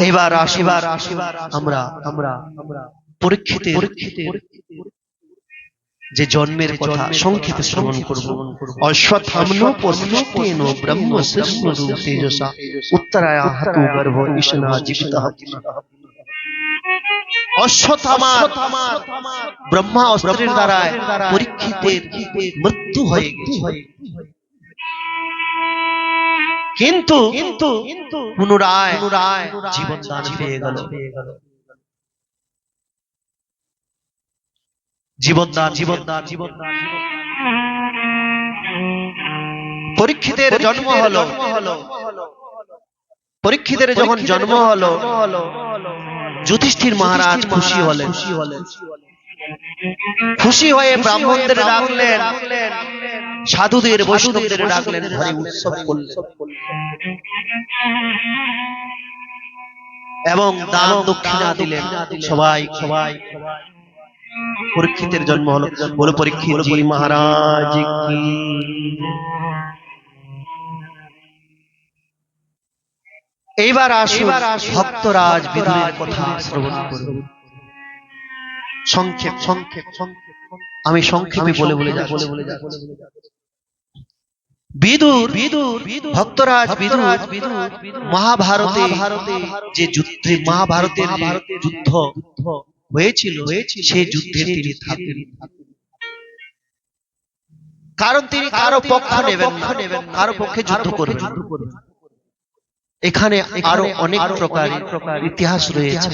এবার আমরা পরীক্ষিতের যে জন্মের কথা সংক্ষেপে শ্রবণ করব। অশ্বত্থামনো পশ্চেন ব্রহ্ম শিষ্ণু তেজসা উত্তরায়া হাতু গর্ভ ঈশনা জীবিতঃ। অশ্বত্থামা ব্রহ্মা অস্ত্রের দ্বারা পরীক্ষিতের মৃত্যু হয়ে গেছে, কিন্তু পুনরায় জীবন দান পেয়ে গেল। পরীক্ষিতের জন্ম হলো। পরীক্ষিতের যখন জন্ম হলো, যুধিষ্ঠির মহারাজ খুশি হলেন। খুশি হয়ে ব্রাহ্মণদের ডাকলেন, সাধুদের বৈষ্ণবদের ডাকলেন, ঘরে উৎসব করলেন এবং দান দক্ষিণা দিলেন। সবাই পরীক্ষিতের জন্ম হলো। বলো পরীক্ষিত জি মহারাজ কি। এইবার আসুন ভক্তরাজ বিদুরের কথা শ্রবণ করুন। সংক্ষেপ আমি সংক্ষেপে বলে যাচ্ছি। বিদুর ভক্তরাজ বিদুর মহাভারতে যে যুদ্ধে, মহাভারতের যুদ্ধ হয়েছিল, সেই যুদ্ধে তিনি থাকেন। কারণ তিনি কারো পক্ষ নেবেন না, কারো পক্ষে যুদ্ধ করবেন। এখানে আরো অনেক প্রকারের ইতিহাস রয়েছে,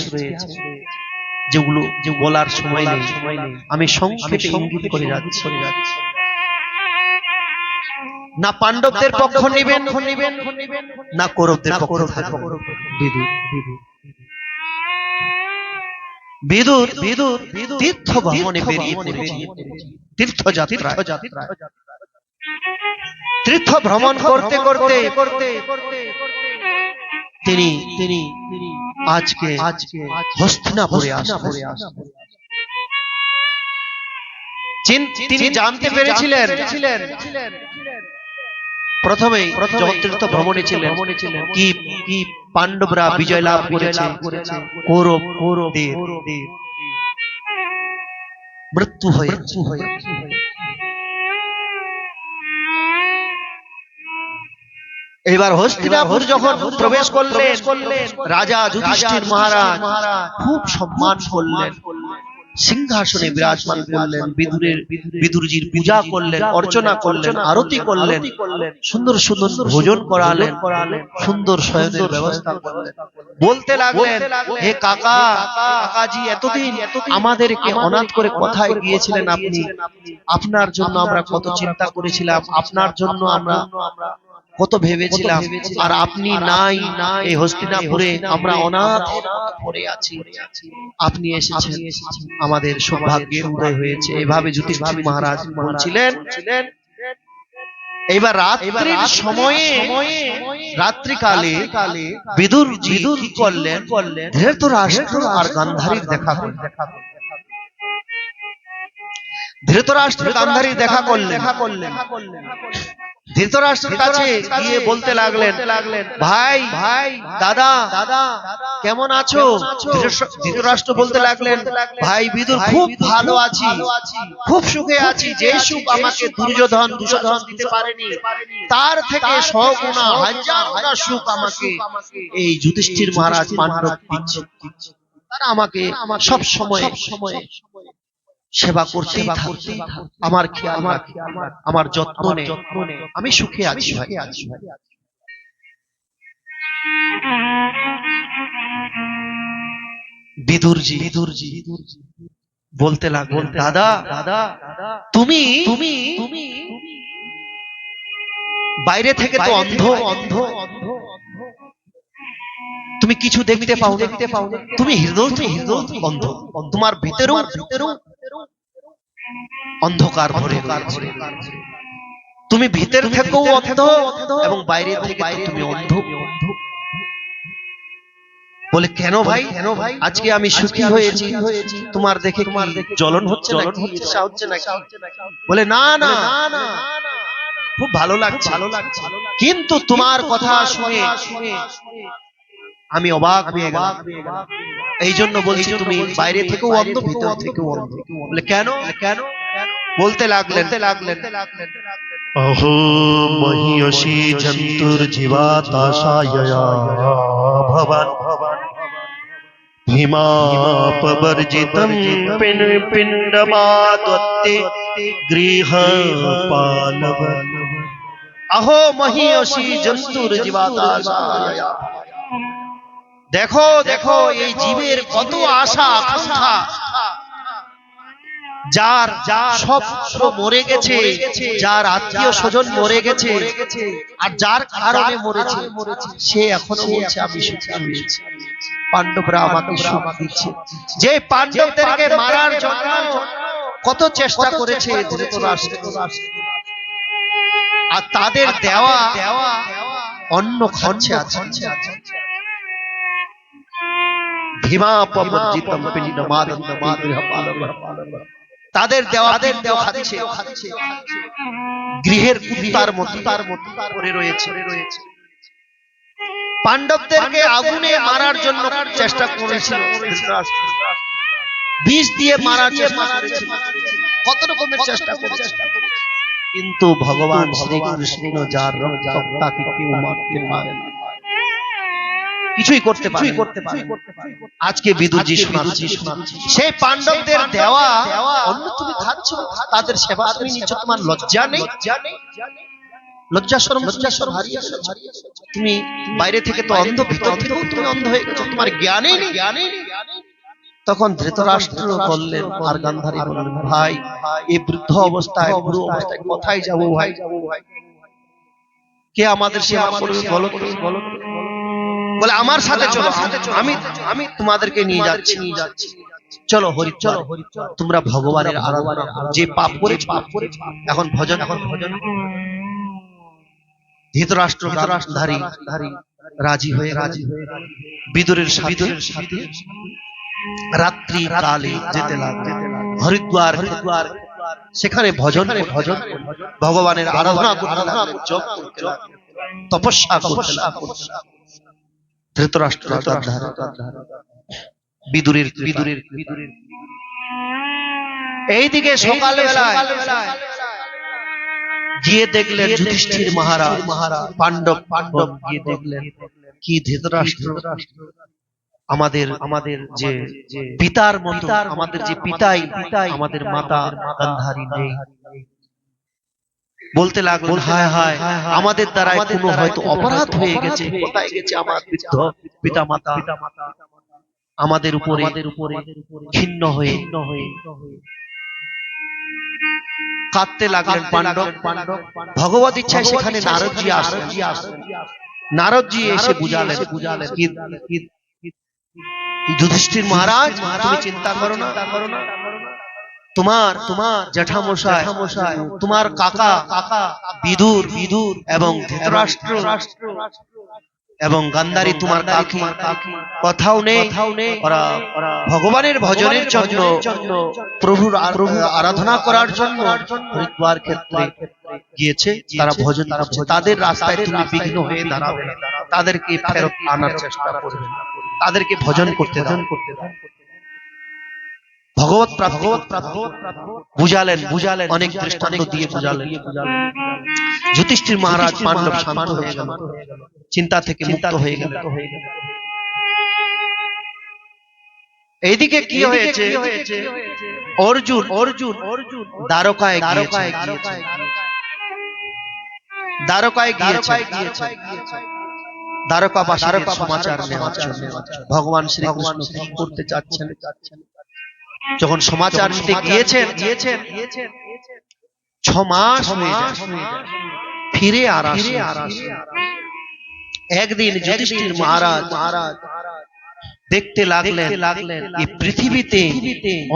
যেগুলো বলার সময় নেই, আমি সংক্ষেপে ইঙ্গিত করে যাচ্ছি। না পাণ্ডবদের পক্ষ নেবেন, না কৌরবদের পক্ষ থাকবেন। বিদুর তীর্থ ভ্রমণে বেরিয়ে পড়েছে, তীর্থযাত্রা। তীর্থ ভ্রমণ করতে করতে তিনি আজকে হস্তিনাপুরে আসবেন। তিনি জানতে পেরেছিলেন, প্রথমেই যখন তীর্থ ভ্রমণে ছিলেন, কি পাণ্ডবরা বিজয় লাভ করেছে, কৌরবদের মৃত্যু হয়েছে। এবার হস্তিনাপুর যখন প্রবেশ করলেন, রাজা যুধিষ্ঠির মহারাজ খুব সম্মান করলেন, সিংহাসনে বিরাজমান করলেন, বিদুরজির পূজা করলেন, অর্চনা করলেন, আরতি করলেন, সুন্দর সুন্দর ভোজন করালেন, সুন্দর শয়নের ব্যবস্থা করলেন। বলতে লাগলেন, হে কাকাজি, এতদিন আমাদেরকে অনাথ করে কোথায় গিয়েছিলেন আপনি? আপনার জন্য আমরা কত চিন্তা করেছিলাম, আপনার জন্য আমরা কত ভেবেছিলাম, আর আপনি নাই। এই হস্তিনাপুরে আমরা অনাথ পড়ে আছি, আপনি এসেছেন, আমাদের সৌভাগ্যের উদয় হয়েছে। এভাবে যুধিষ্ঠির মহারাজ বলছিলেন। এইবার রাত্রির সময়ে, রাত্রিকালে বিদুরজি কি করলেন, ধৃতরাষ্ট্র আর গান্ধারীর দেখা করলেন। ধৃতরাষ্ট্র গান্ধারীর দেখা করলেন। ধৃতরাষ্ট্রের কাছে গিয়ে বলতে লাগলেন, ভাই দাদা কেমন আছো? ধৃতরাষ্ট্র বলতে লাগলেন, ভাই বিদুর, খুব ভালো আছি, খুব সুখে আছি। যে সুখ আমাকে দুর্যোধন দিতে পারেনি, তার থেকে 100 গুণা 1000 গুণা সুখ আমাকে এই যুধিষ্ঠির মহারাজ পাণ্ডব দিচ্ছে। তারা আমাকে সব সময় সেবা করতেই থাকে, আমার খেয়াল রাখে, আমার যত্ন নেয়, আমি সুখে আছি ভাই। বিদুরজি বলতে লাগলেন, দাদা তুমি বাইরে থেকে তো অন্ধ, তুমি কিছু দেখতে পাও, তুমি হৃদয় অন্ধ, তোমার ভিতরেও অন্ধকার ভরে রয়েছে। তুমি ভিতর থেকেও অন্ধ এবং বাইরে থেকে তুমি অন্ধ। বলে, কেন ভাই? আজকে আমি সুখী হয়েছি, তোমার দেখে জ্বলন হচ্ছে নাকি, ঈর্ষা হচ্ছে নাকি? বলে, না, খুব ভালো লাগছে, কিন্তু তোমার কথা শুনে আমি অবাক হয়ে গেলাম। এই জন্য বলছি তুমি বাইরে থেকেও অন্ধ, ভিতর থেকেও অন্ধ। বলে কেন? বলতে লাগলেন अहो महीयसी जन्तुर्जीवाताशायया भवान् भीमापवर्जितं पिण्डमादत्ते गृहपालव। अहो महीयसी जंतुर जीवाताशाया। দেখো দেখো এই জীবের কত আশা আকাঙ্ক্ষা, যার সব মরে গেছে, যার আত্মীয় স্বজন মরে গেছে, আর যার কারণে মরেছে সে এখনো বলছে আমি সুখী হয়েছি, পাণ্ডবরা আমাকে সুখ দিচ্ছে। যে পাণ্ডবদেরকে মারার জন্য কত চেষ্টা করেছে ধৃতরাষ্ট্র, আর তাদের দেওয়া অন্ন খাচ্ছে আছে। ভীমাপবর্জিতম পিণ্ডমাদত্তে গৃহপালব। তাদের দেওয়া খাচ্ছে, গৃহের কুত্তার মতো পড়ে রয়েছে। পাণ্ডবদেরকে আগুনে মারার জন্য চেষ্টা করেছিল, বিষ দিয়ে মারার চেষ্টা করেছিল, কত রকমের চেষ্টা করেছে, কিন্তু ভগবান শ্রীকৃষ্ণ যার রক্ত তাকে কেউ মারতে পারে না, কিছুই করতে পারে। আজকে বিদুরজি শোনাচ্ছে সেই পাণ্ডবদের দেওয়া অন্য তুমি খাচ্ছ, তাদের সেবা তুমি নিচ্ছ, তোমার লজ্জা নেই? লজ্জা শরম হারিয়ে ফেলেছো তুমি। বাইরে থেকে তো অন্ধ, ভিতর থেকেও তুমি অন্ধ হয়ে গেছো, তোমার জ্ঞানেই নেই। তখন ধৃতরাষ্ট্র বললেন, আর গান্ধারী বললেন, ভাই এই বৃদ্ধ অবস্থায়, বুড়ো অবস্থায় কোথায় যাবো ভাই? কে আমাদের সেবা করবে বলো? বলে আমার সাথে চলো, আমি তোমাদেরকে নিয়ে যাচ্ছি। চলো হরি, চলো তোমরা ভগবানের আরাধনা, যে পাপ করে এখন ভজন। ধৃতরাষ্ট্র রাজি হয়ে বিদুরের সাথে রাত্রি কালে যেতে লাগলো হরিদ্বার। সেখানে ভজন ভগবানের আরাধনা করতে লাগলেন, জপ করতে লাগলেন, তপস্যা করতে লাগলেন। ধৃতরাষ্ট্র বিদুরের এইদিকে সকালবেলায় গিয়ে দেখলেন যুধিষ্ঠির মহারাজ পাণ্ডব গিয়ে দেখলেন কি ধৃতরাষ্ট্র আমাদের যে পিতার মতো, আমাদের যে পিতাই আমাদের মাতা গান্ধারী নেই। বলতে লাগলেন, হায় হায় আমাদের দ্বারা কোনো হয়তো অপরাধ হয়ে গেছে, কোথায় গেছে আমার বৃদ্ধ পিতা মাতা, আমাদের উপরে খিন্ন হয়ে কাঁদতে লাগলেন পাণ্ডব। ভগবত ইচ্ছায় সেখানে নারদজি আসলেন। নারদজি এসে বুঝালেন, যুধিষ্ঠির মহারাজ তুমি চিন্তা করো না, তোমার জ্যাঠামশাই, তোমার কাকা বিদুর এবং ধৃতরাষ্ট্র এবং গান্ধারী তোমার কাকি কথাও নেই, ওরা ভগবানের ভজনের জন্য, প্রভুর আরাধনা করার জন্য হরিদ্বার ক্ষেত্রে গিয়েছে, তারা ভজন করছে। তাদের রাস্তায় তুমি বিঘ্ন হয়ে দাঁড়াবে না, তাদেরকে ফেরত আনার চেষ্টা করবে, তাদেরকে ভজন করতে দাও। ভগবত প্রাপ্তি বুঝালেন, অনেক দৃষ্টান্ত দিয়ে বুঝালেন। যুধিষ্ঠির মহারাজ পাণ্ডব শান্ত হয়ে গেল, চিন্তা থেকে মুক্ত হয়ে গেল। এইদিকে কি হয়েছে? অর্জুন দ্বারকায় গিয়েছে দ্বারকাবাসীর সমাচার নেওয়ার জন্য। ভগবান শ্রীকৃষ্ণ কি করতে চাচ্ছেন? যখন সমাচার নিতে গিয়েছেন 6 মাস হয়ে যায়, ফিরে আর আসে। একদিন যুধিষ্ঠির মহারাজ দেখতে লাগলেন এই পৃথিবীতে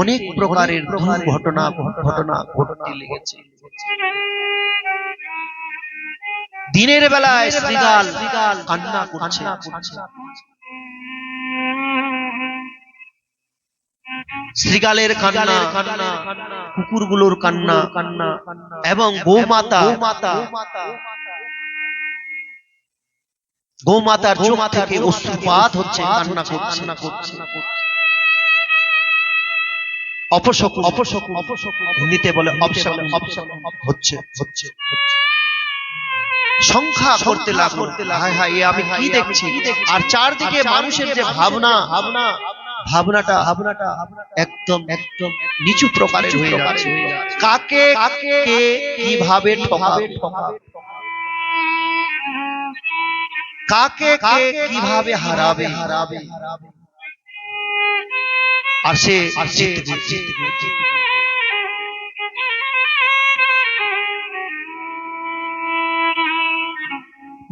অনেক প্রকারের দুর্ঘটনা ঘটতে লেগেছে। দিনের বেলায় শ্রীগাল কান্না করছে, শ্রীগালের কান্না, কুকুরগুলোর কান্না এবং গোমাতা গোমাতার চোখ থেকে অশ্রুপাত হচ্ছে, কান্না করছে। অপশকুন নিতে বলে অপশকুন হচ্ছে। সংখ্যা করতে লাগলো, হায় হায়, এ আমি কি দেখছি। আর চারদিকে মানুষের যে ভাবনাটা একদম নিচু প্রকারের হয়ে যাচ্ছে। কাকে কে কিভাবে ঠকাবে, কাকে কে কিভাবে হারাবে, আর সে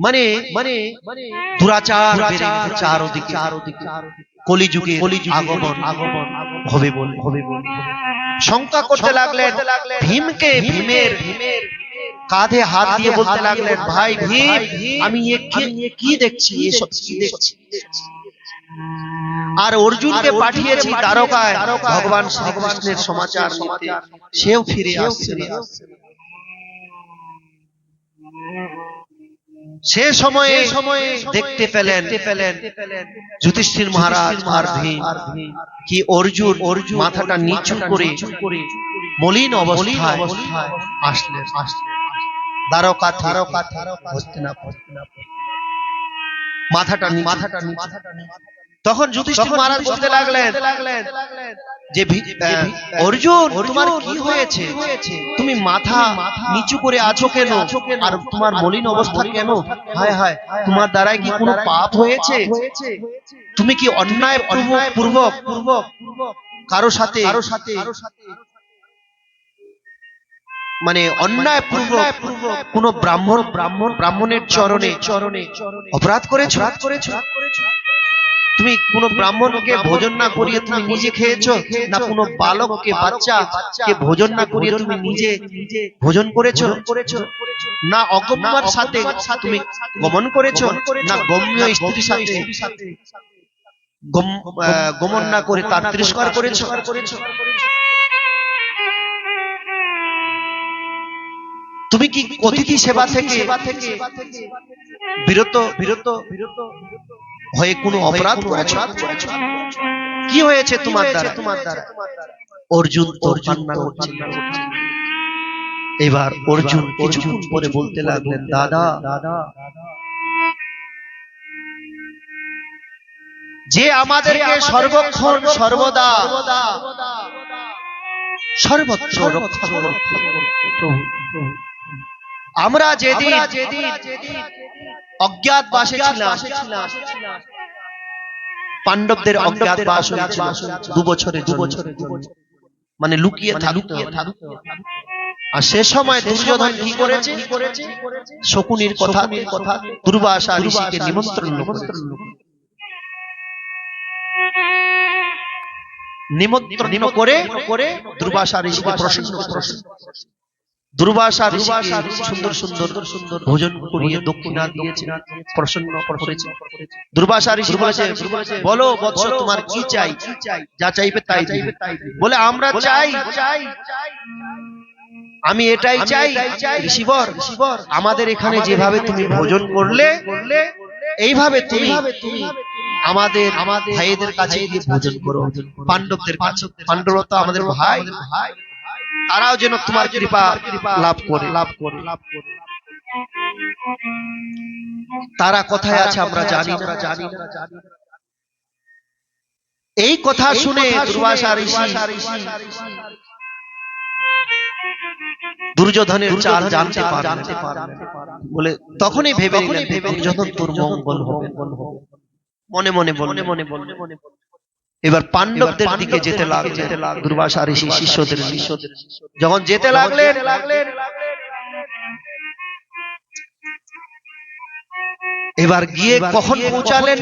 মানে দুরাচার চারদিকে, কলিযুগে আগমন হবে বলে শঙ্কা করতে লাগলেন। ভীমের কাঁধে হাত দিয়ে বলতে লাগলেন, ভাই ভীম, আমি কি দেখছি, এসব কি দেখছি। আর অর্জুনকে পাঠিয়েছি দ্বারকায় ভগবান শ্রীকৃষ্ণের সমাচার নিতে, সেও ফিরে আসছে না। সে সময়ে দেখতে পেলেন যুধিষ্ঠির মহারাজ আর ভীম কি অর্জুন মাথাটা নিচু করে মলিন অবস্থায় আসলেন দ্বারকা মাথাটা তখন যুধিষ্ঠির মহারাজ বলতে লাগলেন যে অর্জুন, তোমার কি হয়েছে? তুমি মাথা নিচু করে আছো কেন? আর তোমার মলিন অবস্থা কেন? হায় হায়, তোমার দ্বারাই কি কোনো পাপ হয়েছে? তুমি কি অন্যায় পূর্বক কারো সাথে মানে অন্যায় পূর্বক কোন ব্রাহ্মণের চরণে অপরাধ করেছো? তুমি কোন ব্রাহ্মণকে ভোজন না করিয়ে তুমি নিজে খেয়েছো, না কোন বালককে বাচ্চাকে ভোজন না করিয়ে তুমি নিজে ভোজন করেছো, না অগম্যার সাথে তুমি গমন করেছো, না গম্য স্ত্রীর সাথে গমন না করে তার তিরস্কার করেছো? তুমি কি অতিথি সেবা থেকে বিরত হয়ে কোনো অপরাধ করেছো? কি হয়েছে তোমার দ্বারা? অর্জুন কান্না করছে। এবার অর্জুন কিছুক্ষণ পরে বলতে লাগলেন, দাদা, যে আমাদেরকে সর্বক্ষণ সর্বদা সর্বত্র রক্ষা করছে, আমরা যেদিন অজ্ঞাতবাসে ছিলাম, পাণ্ডবদের অজ্ঞাতবাস হয়েছিল 2 বছরের মানে লুকিয়ে থাকতো। আর সে সময় দুর্যোধন কি করেছে? শকুনির কথা দুর্বাসা ঋষিকে নিমন্ত্রণ করে দুর্বাসা ঋষিকে প্রসন্ন করেছে। দুর্বাসা ঋষিকে সুন্দর ভোজন করিয়ে দক্ষিণা দিয়েছে, প্রসন্ন করেছে। দুর্বাসা ঋষি বলেছে, বলো বৎস, তোমার কি চাই? যা চাইবে তাই দিবে। বলে, আমরা চাই, আমি এটাই চাই ঋষিবর, আমাদের এখানে যেভাবে তুমি ভোজন করলে এইভাবে তুমি আমাদের ভাইদের কাছে গিয়ে ভোজন করো, পাণ্ডবদের কাছে। পাণ্ডবরা তো আমাদের ভাই, তারাও যেন তোমার কৃপা লাভ করে। তারা কোথায় আছে আমরা জানি না। এই কথা শুনে দুর্বাসা ঋষি দুর্যোধনের চাল জানতে পারলেন। বলে তখনই ভেবে নিলেন, দুর্যোধন তোর মঙ্গল হবে। মনে মনে এবার পাণ্ডবদের দিকে যেতে লাগলেন দুর্বাসা ঋষি শিষ্যদের। যখন যেতে লাগলেন, এবার গিয়ে কখন পৌঁছালেন?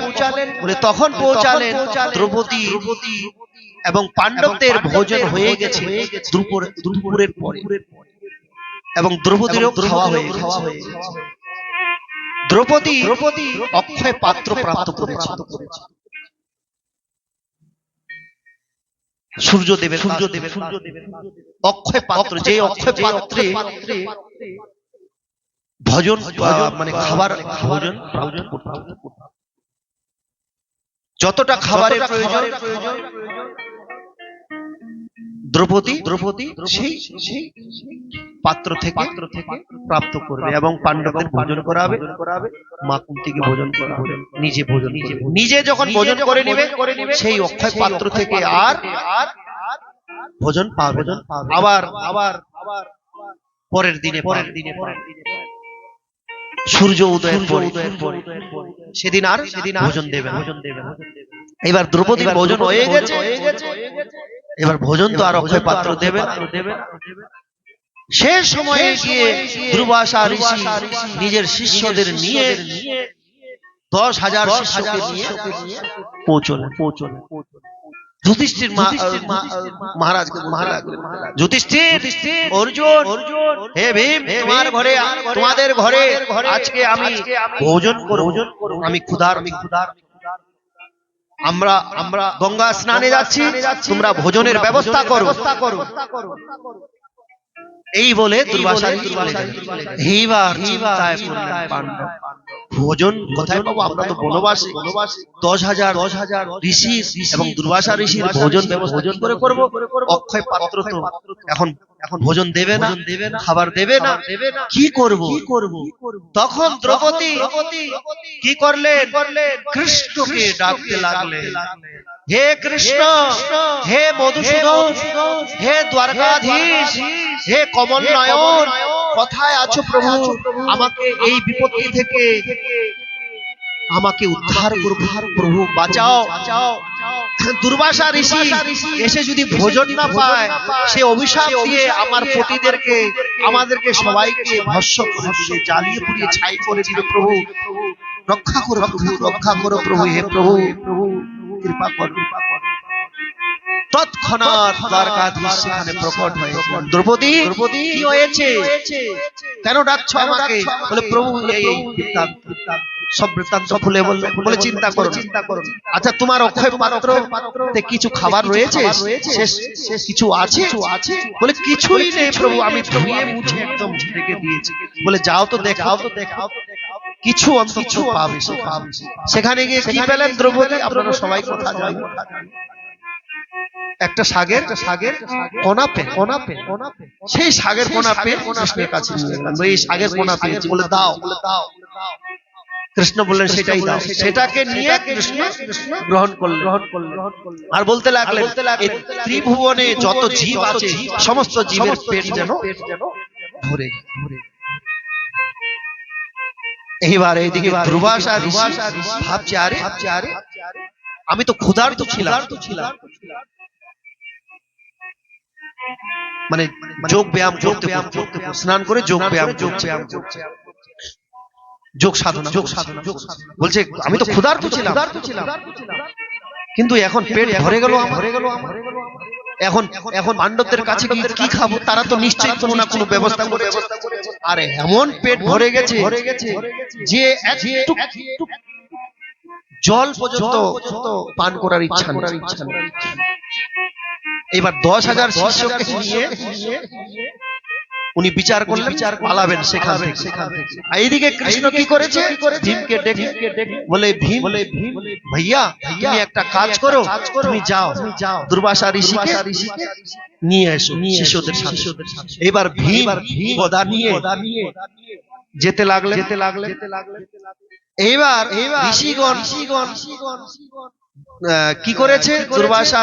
বলে তখন পৌঁছালেন দ্রৌপদী এবং পাণ্ডবদের ভোজন হয়ে গেছে দুপুরের পরে, এবং দ্রৌপদীরও খাওয়া হয়ে গেছে। দ্রৌপদী অক্ষয় পাত্র প্রাপ্ত করেছে সূর্যদেবের অক্ষয় পাত্র, যে অক্ষয় পাত্রে ভোজন মানে খাবার ভোজন যতটা খাবারের প্রয়োজন দ্রৌপদী সেই পাত্র থেকে প্রাপ্ত করবে এবং পাণ্ডবদের ভোজন করাবে, মা কুন্তিকে ভোজন করাবে, নিজে যখন ভোজন করে নিবে সেই অক্ষয় পাত্র থেকে আর ভোজন পাবে না। আবার পরের দিনে সূর্য উদয়ের পরে সেদিন আর ভোজন দেবে না। এবার দ্রৌপদীর ভোজন হয়ে গেছে, এবার ভোজন তো আর অক্ষয় পাত্র দেবে না। শেষ সময়ে গিয়ে দুর্বাসা ঋষি নিজের শিষ্যদের নিয়ে 10,000 শিষ্যকে নিয়ে পৌঁছলেন। যুধিষ্ঠির মহারাজকে যুধিষ্ঠির, অর্জুন, হে ভীম, তোমাদের ঘরে আজকে আমি ভোজন করব, আমি ক্ষুধার, আমরা গঙ্গা স্নানে যাচ্ছি, তোমরা ভোজনের ব্যবস্থা করো। এই বলে দুর্বাসা এইবার চিন্তায় পড়লেন পাণ্ডব, ভোজন কোথায় পাবো? আমরা তো বনবাসী, 10,000 ঋষি এবং দুর্বাসা ঋষির ভোজন ব্যবস্থা করে করব? অক্ষয় পাত্র তো এখন ভোজন দেবে না, খাবার দেবে না, কি করব? তখন দ্রৌপদী কি করলেন? কৃষ্ণকে ডাকতে লাগলেন, হে কৃষ্ণ, হে মধুসূদন, হে দ্বারকাধীশ, হে কমল নয়ন, কোথায় আছো প্রভু? আমাকে এই বিপত্তি থেকে আমাকে উদ্ধার করো প্রভু, বাঁচাও। দুর্বাসা ঋষি এসে যদি ভোজন না পায়, সে অভিশাপ দিয়ে আমার পতিদেরকে, আমাদেরকে সবাইকে ভস্ম করে দিবে, জ্বালিয়ে পুড়িয়ে ছাই করে দিবে। প্রভু রক্ষা করো, প্রভু রক্ষা করো প্রভু, হে প্রভু কৃপা করো। তৎক্ষণাৎ দ্বারকাধীশ সেখানে প্রকট হয়েছে। দ্রৌপদী, কি হয়েছে? কেন ডাকছো আমাকে? বলে প্রভু এই বৃত্তান্ত, সব বৃত্তান্ত খুলে বলে চিন্তা করো। আচ্ছা, তোমার অক্ষয় পাত্রে কিছু খাবার রয়েছে? শেষ কিছু আছে? বলে কিছুই নেই প্রভু, আমি ধুয়ে মুছে একদম রেখে দিয়েছি। বলে যাও তো দেখাও, কিছু অন্তত পাবে। সেখানে গিয়ে কি পেলেন দ্রৌপদী? আপনারা সবাই কথা জানেন, একটা শাগের কোনা পে, সেই শাগের কোনা পে কৃষ্ণের কাছে নিয়ে গেলেন। এই শাগের কোনা পেয়েছি, বলে দাও। কৃষ্ণ বললেন সেটাই দাও। সেটাকে নিয়ে কৃষ্ণ গ্রহণ করলেন আর বলতে লাগলেন, এই ত্রিভুবনে যত জীব আছে সমস্ত জীবের পেট যেন ভরে। এইবার এইদিকে দুর্বাসা ভাবছে, আরে আমি তো ক্ষুধার্ত ছিলাম, মানে যোগ ব্যায়াম করতে, স্নান করে যোগ ব্যায়াম করছে, যোগ সাধনা বলছে আমি তো ক্ষুধার্ত ছিলাম, কিন্তু এখন পেট ভরে গেল আমার। এখন পাণ্ডবদের কাছে কি খাবো? তারা তো নিশ্চয়ই কোনো না কোনো ব্যবস্থা করে। আরে এমন পেট ভরে গেছে যে জল পর্যন্ত পান করার ইচ্ছা নেই। এবার 10,000 শিষ্যকে নিয়ে উনি বিচার করলেন, পালাবেন সেখান থেকে। এইদিকে কৃষ্ণ কি করেছে? ভীমকে ডেকে বলে, ভীম ভাইয়া, তুমি একটা কাজ করো, তুমি যাও দুর্বাসা ঋষিকে নিয়ে এসো শিষ্যদের সাথে। এবার ভীম গদা নিয়ে যেতে লাগলেন। এইবার ঋষিগণ কি করেছে? দুর্বাসা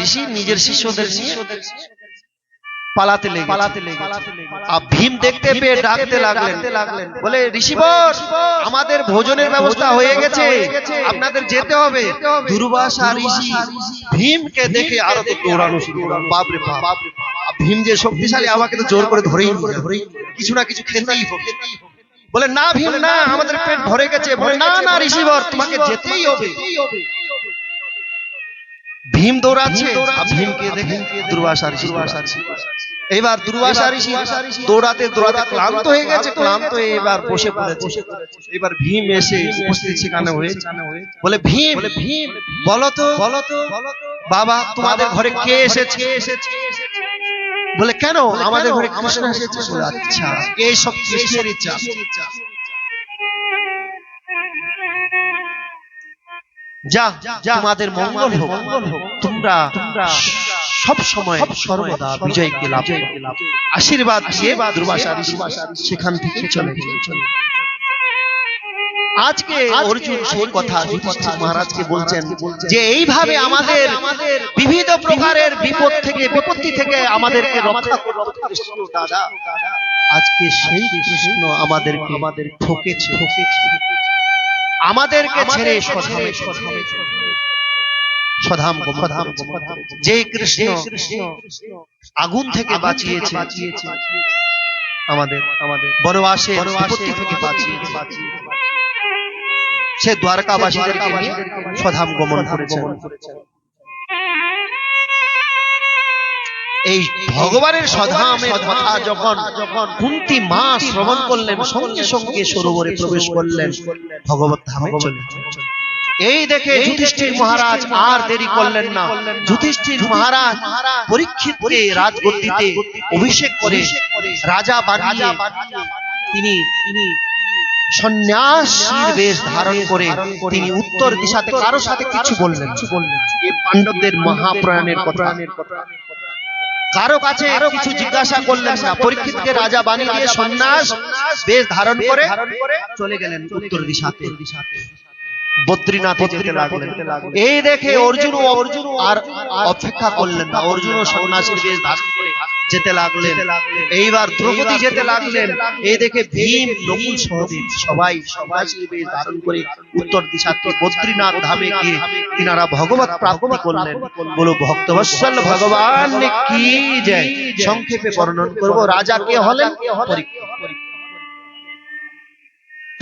ঋষি নিজের শিষ্যদের নিয়ে পালাতে লেগে। আর ভীম দেখতে পেয়ে ডাকতে লাগলেন, বলে ঋষিবর, আমাদের ভোজনের ব্যবস্থা হয়ে গেছে, আপনাদের যেতে হবে। দুর্বাসা ঋষি ভীমকে দেখে আরো তো দৌড়ানো শুরু করলেন। বাপরে বাপ, ভীম যে শক্তিশালী, আমাকে তো জোর করে ধরেই কিছু না কিছু খেতেই হবে। বলে না ভীম না, আমাদের পেট ভরে গেছে। বলে না না ঋষিবর, তোমাকে যেতেই হবে। ভীম দৌড়াচ্ছে, ভীমকে দেখে দুর্বাসা ঋষি। এবার দুর্বাসা ঋষি দৌড়াতে ক্লান্ত হয়ে গেছে, ক্লান্ত হয়ে এবার বসে পড়েছে। এবার ভীম এসে উপস্থিত সেখানে হয়েছে। বলে ভীম বলো তো বাবা, তোমাদের ঘরে কে এসেছে? বলে কেন আমাদের ঘরে কৃষ্ণ এসেছে? বলে আচ্ছা এই সব কৃষ্ণের ইচ্ছা। যা তোমাদের মঙ্গল হোক, তোমরা সব সময় সর্বদা বিজয়কে লাভ করো। আশীর্বাদ দিয়ে দুর্বাসা ঋষি সেখান থেকে চলে গেলেন। আজকে অর্জুন সেই কথা যুধিষ্ঠির মহারাজকে বলছেন যে এইভাবে আমাদের বিবিধ প্রকারের বিপদ থেকে বিপত্তি থেকে আমাদেরকে রক্ষা করতে কৃষ্ণ দাদা। আজকে সেই কৃষ্ণ আমাদেরকে ঠকেছে, আমাদেরকে ছেড়ে সধাম গমন করেছে। যে কৃষ্ণ আগুন থেকে বাঁচিয়েছে, আমাদের বনবাসে বিপত্তি থেকে বাঁচিয়েছে, সে দ্বারকাবাসীদেরকে নিয়ে সধাম গমন করেছেন। এই ভগবানের সধামের কথা যখন কুন্তী মা শ্রবণ করলেন, সঙ্গে সঙ্গে সরোবরে প্রবেশ করলেন, ভগবত ধামে চলে গেলেন। এই দেখে যুধিষ্ঠির মহারাজ আর দেরি করলেন না। যুধিষ্ঠির মহারাজ পরীক্ষিতকে রাজগদ্দিতে অভিষেক করে রাজা বানিয়ে তিনি সন্ন্যাসীর বেশ ধারণ করে তিনি উত্তর দিশাতে কারো সাথে কিছু বললেন। এই পাণ্ডবদের মহাপ্রয়াণের কথা কারো কাছে কিছু জিজ্ঞাসা করলেন না। পরীক্ষিতকে রাজা বানিয়ে দিয়ে সন্ন্যাস বেশ ধারণ করে চলে গেলেন উত্তর দিশাতে, বদ্রীনাথে যেতে লাগলেন। এই দেখে অর্জুন আর অপেক্ষা করলেন না, অর্জুন সন্ন্যাসীর বেশ ধারণ করে যেতে লাগলেন। এইবার দ্রৌপদী যেতে লাগলেন। এই দেখে ভীম, নকুল, সহদেব সবাই সন্ন্যাসীর বেশ ধারণ করে উত্তর দিশাতে বদ্রীনাথ ধামে গিয়ে তিনারা ভগবত প্রাপ্তি করলেন। বলো ভক্তবৎসল ভগবান কি জয়। সংক্ষেপে বর্ণন করব। রাজা কে হলেন?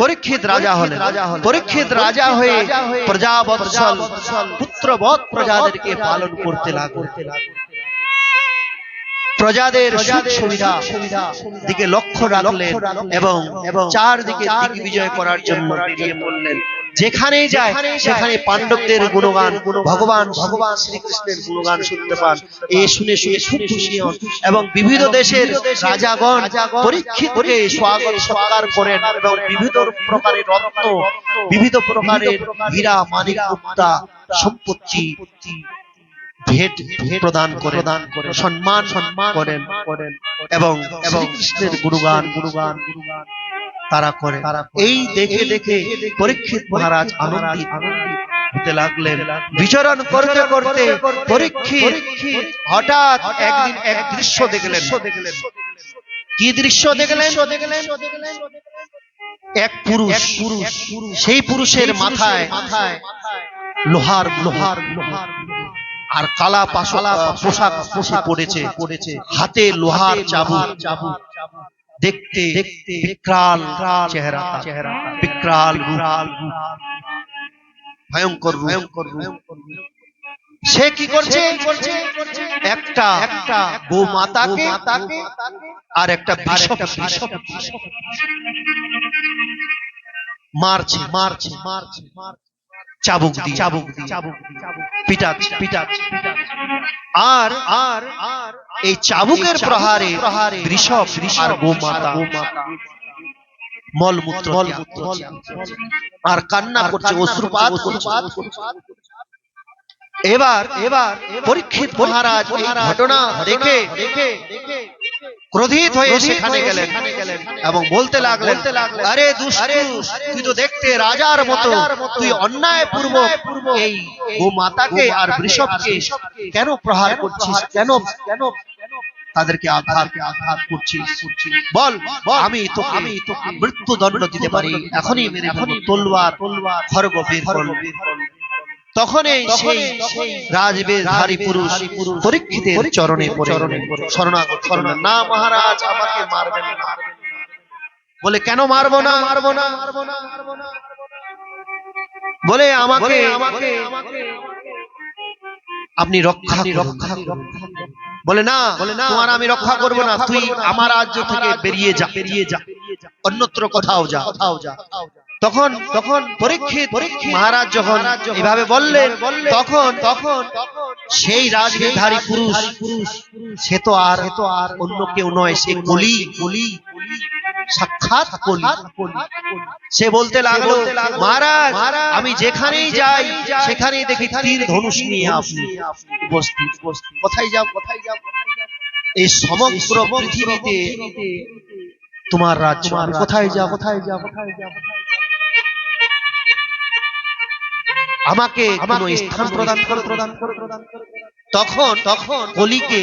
পরীক্ষিত রাজা হলেন। পরীক্ষিত রাজা হয়ে প্রজাবৎসল পুত্রবৎ প্রজাদেরকে পালন করতে লাগলেন। প্রজাদের সুখ সুবিধা দিকে লক্ষ্য রাখলেন এবং চারদিকে দিগ্বিজয় করার জন্য বেরিয়ে পড়লেন। যেখানেই যায় সেখানে পাণ্ডবদের গুণগান, ভগবান শ্রীকৃষ্ণের গুণগান শুনতে পান। এ শুনে খুব খুশি হন এবং বিবিধ দেশের রাজাগণ পরীক্ষিতকে স্বাগত সৎকার করেন এবং বিবিধ প্রকারের রত্ন, বিবিধ প্রকারের হীরা, মানিক, মুক্তা, সম্পত্তি ভেট প্রদান করে সম্মান করেন এবং শ্রীকৃষ্ণের গুণগান তারা করে। এই দেখে দেখে পরীক্ষিত মহারাজ আনন্দিত হতে লাগলেন। বিচরণ করতে করতে পরীক্ষিত হঠাৎ একদিন এক দৃশ্য দেখলেন। কি দৃশ্য দেখলেন? এক পুরুষ, সেই পুরুষের মাথায় লোহার আর কালা পোশাক পড়েছে, হাতে লোহার চাবুক, দেখতে বিকরাল চেহারা, বিকরাল ভয়ঙ্কর রূপ। সে কি করছে? একটা গোমাতাকে আর একটা বৃষভ মারছে চাবুক দিয়ে পিটাচ্ছে। আর এই চাবুকের প্রহারে বৃষভ আর গোমাতা মলমূত্র আর কান্না করছে, অশ্রুপাত করছে। এবার পরীক্ষিত মহারাজ এই ঘটনা দেখে ক্রোধিত হয়ে সেখানে গেলেন এবং বলতে লাগলেন, আরে দুষ্টু, তুই তো দেখতে রাজার মতো, তুই অন্যায় পূর্বক এই গোমাতাকে আর বৃষভকে কেন প্রহার করছিস? কেন তাদেরকে আঘাত করছিস? বল, আমি তোকে মৃত্যুদণ্ড দিতে পারি, এখনই মেরে ফেলব, তলোয়ার খড়গ বের করব। তখন সেই রাজবেশধারী পুরুষ পরীক্ষিতের চরণে শরণাগত করলেন। না মহারাজ, আমাকে মারবেন না। বলে কেন মারবো না? বলে আমাকে আপনি রক্ষা করুন। বলে না, তোমার আমি রক্ষা করব না, তুই আমার রাজ্য থেকে বেরিয়ে যা, অন্যত্র কোথাও যা। তখন পরীক্ষিত মহারাজ যখন এভাবে বললেন, তখন সেই রাজবেশধারী পুরুষ সে তো আর অন্য কেউ নয়, সে কলি, সাক্ষাৎ কলি। সে বলতে লাগলো, মহারাজ আমি যেখানেই যাই সেখানেই দেখি তীর ধনুষ নিয়ে আপনি উপস্থিত। কোথায় যাও? এই সমগ্র পৃথিবীতে তোমার রাজ্য, আমি কোথায় যাব? আমাকে কোনো স্থান প্রদান করো। তখন কলিকে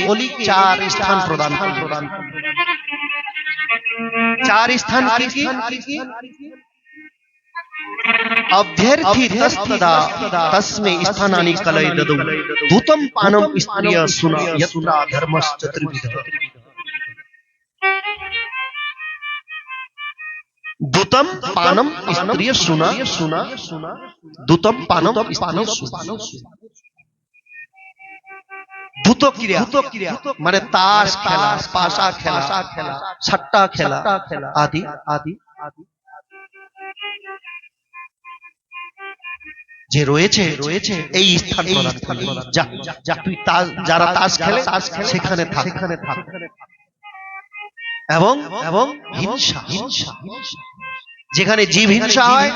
4 স্থান প্রদান করল। 4 স্থান কি? अभ्यर्थितस्तदा तस्मै स्थानानि कलयददौ दूतं पानं स्त्रिय सुना यत्र धर्मश्चतुर्विधः। दूतं पानं स्त्रिय सुना दूतं पानं स्त्रिय सुना। দ্রুত ক্রিয়া মানে তাস খেলা, পাশা খেলা, সাট্টা খেলা আদি যে রয়েছে এই স্থান প্রদান করলেন। যা তুই যারা তাস খেলে সেখানে থাক। এবং হিংসা, যেখানে জীব হিংসা হয়,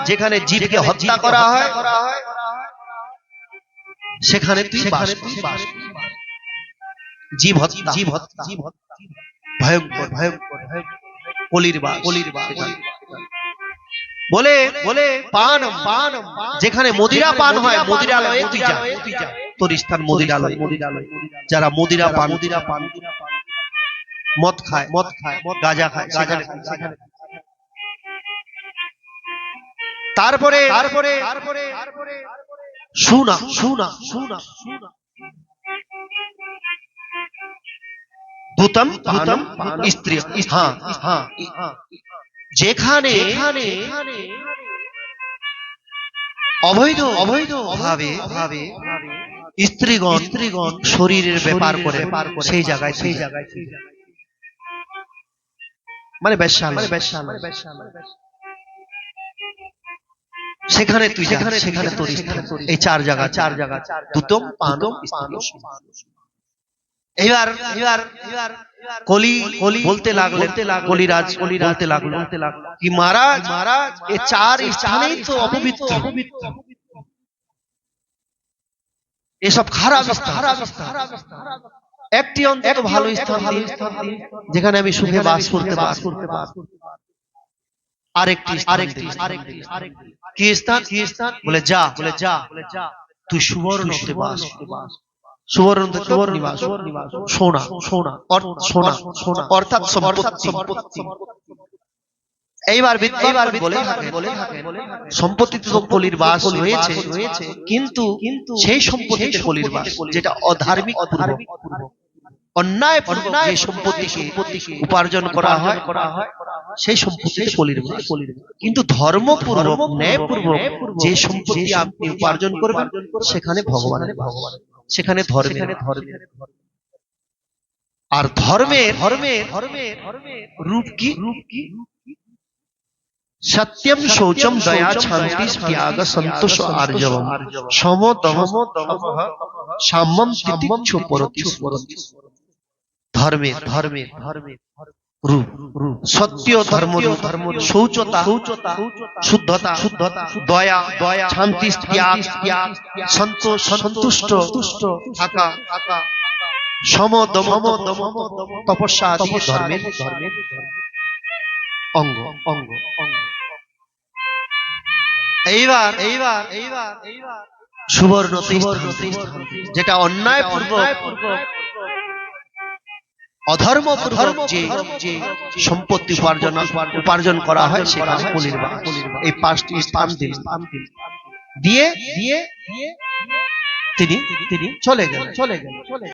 যেখানে জীবকে হত্যা করা হয়, সেখানে তুই বাস। জীব হত্যা ভয়ঙ্কর কলির বাস। বলে পান যেখানে মদিরা পান হয়, মদিরালয়ে তুই যা, তোর স্থান মদিরালয়। যারা মদিরা পান মদ খায়, গাঁজা খায়, তারপরে শুনা दूतम स्त्री। যেখানে অবৈধ ভাবে স্ত্রীগণ শরীরের ব্যাপার করে, সেই জায়গায় মানে বেশ্যালয়, সেখানে তুই যা, সেখানে তোর স্থান। এই 4 জায়গা দুতম পানম স্ত্রিয়। এবার কলি বলতে লাগলো, কলিরাজ বলতে লাগলো কি মহারাজ এই 4 স্থানেই তো অপবিত্র, এসব খারাপ স্থান। একটি অন্তত ভালো স্থান দিন যেখানে আমি সুখে বাস করতে পারি। আরেকটি কি স্থান? বলে যা তুই সুবর্ণতে বাস। সুবর্ণ নিবাস, সোনা অর্থাৎ সম্পত্তি। এইবার বলে সম্পত্তিতে তো কলির বাস রয়েছে, কিন্তু সেই সম্পত্তিতে কলির বাস যেটা অধার্মিক, অন্যায় যে সম্পত্তিকে উপার্জন করা হয়, সেই সম্পত্তিতে কলির বাস। কিন্তু ধর্মপূর্বক, ন্যায়পূর্বক যে সম্পত্তি আপনি উপার্জন করবেন, সেখানে ভগবানের, সেখানে ধর্মের। আর ধর্মের রূপ কি? সত্যম শৌচম দয়া শান্তি ত্যাগ সন্তোষ আর্জবম সম দম সাম্যম তিতিক্ষ পরতি। ধর্মের রূপ সত্য ধর্ম, শৌচতা শুদ্ধতা, দয়া শান্তি ত্যাগ সন্তোষ সন্তুষ্ট থাকা, সম দম তপস্যা আদি ধর্মের অঙ্গ। এইবার সুবর্ণ যেটা অন্যায় পূর্বক, অধর্ম পূর্বক যে সম্পত্তি উপার্জন করা হয়, সেখানে কলির বাস। এই 5টি স্থান দিয়ে তিনি চলে গেলেন।